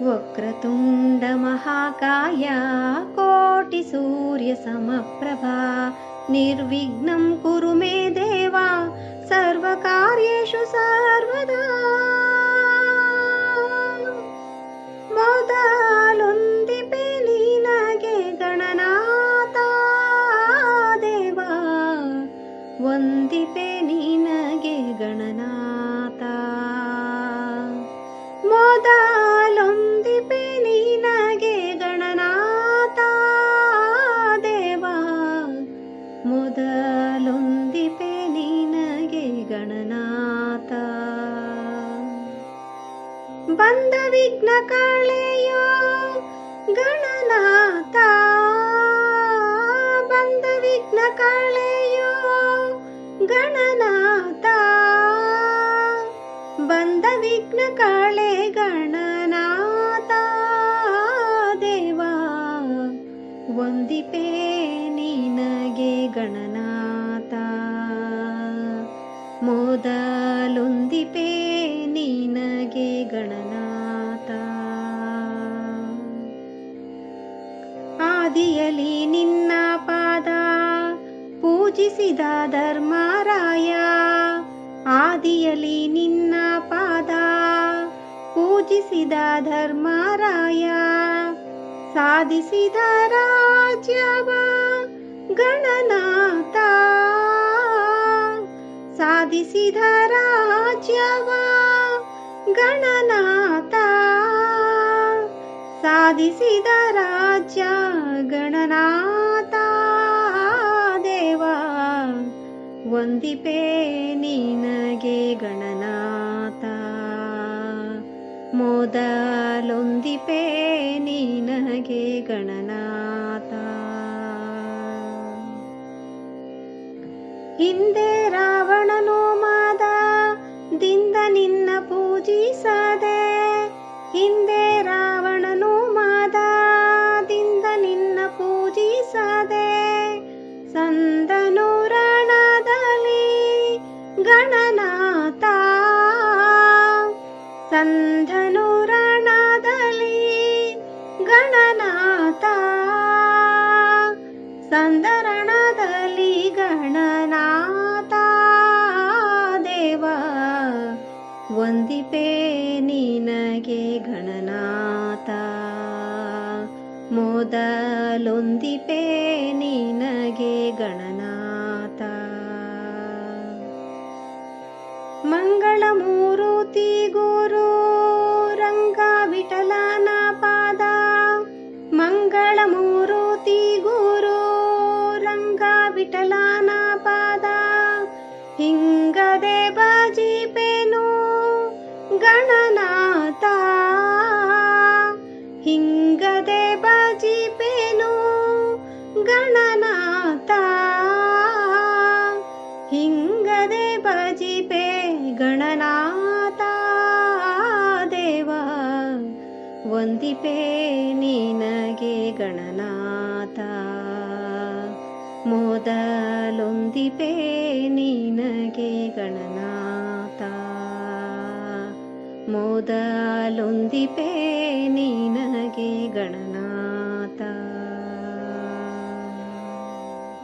ವಕ್ರತುಂಡ ಮಹಾಕಾಯ ಕೋಟಿ ಸೂರ್ಯ ಸಮಪ್ರಭಾ ನಿರ್ವಿಘ್ನಂ ಕುರು ಮೇ ದೇವ ಸರ್ವಕಾರ್ಯೇಷು ಸರ್ವದಾ. ಮೊದಲೊಂದಿಪೆ ನಿನಗೆ ಗಣನಾಥ ದೇವ, ವಂದಿಪೆ ನಿನಗೆ ಗಣನಾಥ. ಮೊದಲೊಂದಿಪೆ ನಿನಗೆ ಗಣನಾಥ ದೇವ, ಮೊದಲೊಂದಿಪೆ ನಿನಗೆ ಗಣನಾಥ. ಬಂದ ವಿಘ್ನ ಕಳೆಯೋ ಗಣನಾಥ, ಬಂದ ವಿಘ್ನ ಕಳೆಯೋ ಗಣನಾಥ, ಬಂದ ವಿಘ್ನ ಕಳೆ ಗಣನಾಥ ದೇವ, ವಂದಿಪೆ ನಿನಗೆ ಗಣನಾಥ. ಮೊದಲೊಂದಿಪೆ ನಿನಗೆ ಗಣನಾಥ. ಆದಿಯಲಿ ನಿನ್ನ ಪಾದ ಪೂಜಿಸಿದ ಧರ್ಮರಾಯ, ಆದಿಯಲಿ ನಿನ್ನ ಪಾದ ಪೂಜಿಸಿದ ಧರ್ಮರಾಯ, ಸಾಧಿಸಿದ ರಾಜ್ಯವ ಗಣನಾಥ, ಸಾಧಿಸಿದ ರಾಜ್ಯವ ಗಣನಾಥ, ಸಾಧಿಸಿದ ರಾಜ್ಯ ಗಣನಾಥ ದೇವ, ವಂದಿಪೆ ನಿನಗೆ ಗಣನಾಥ. ಮೊದಲೊಂದಿಪೆ ನಿನಗೆ ಗಣನಾಥ. ಹಿಂದೆ ರಾವಣನು ಮಾದದಿಂದ ನಿನ್ನ ಪೂಜಿಸದೆ, ಹಿಂದೆ ರಾವಣನು ಮಾದದಿಂದ ನಿನ್ನ ಪೂಜಿಸದೆ, ಸಂದನು ರಣದಲ್ಲಿ ಗಣನಾಥ, ಸಂಧನು ರಣದಲ್ಲಿ ಗಣನಾಥ, ಸಂದರಣದಲ್ಲಿ ಗಣನಾಥ ದೇವ, ವಂದಿಪೆ ನಿನಗೆ ಗಣನಾಥ. ಮೊದಲೊಂದಿಪೆ ನಿನಗೆ ಗಣನಾಥ. ಮಂಗಳಮೂರುತಿ ಗುರು ರಂಗ ವಿಠಲನ ಪಾದ, ಮಂಗಳಮೂರುತಿ ಗುರು ರಂಗ ವಿಠಲನ ಪಾದ, ಹಿಂಗದೆ ಭಜಿಪೆನು ಗಣನಾಥ, ಹಿಂಗದೆ ಭಜಿಪೆನು ಗಣನಾಥ, ಹಿಂಗದೆ ಭಜಿಪೆ ಗಣನಾಥ ದೇವ, ವಂದಿಪೆ ನಿನಗೆ ಗಣನಾಥ. ಮೊದಲೊಂದಿಪೆ ನಿನಗೆ ಗಣನಾಥ, ಮೊದಲೊಂದಿಪೆ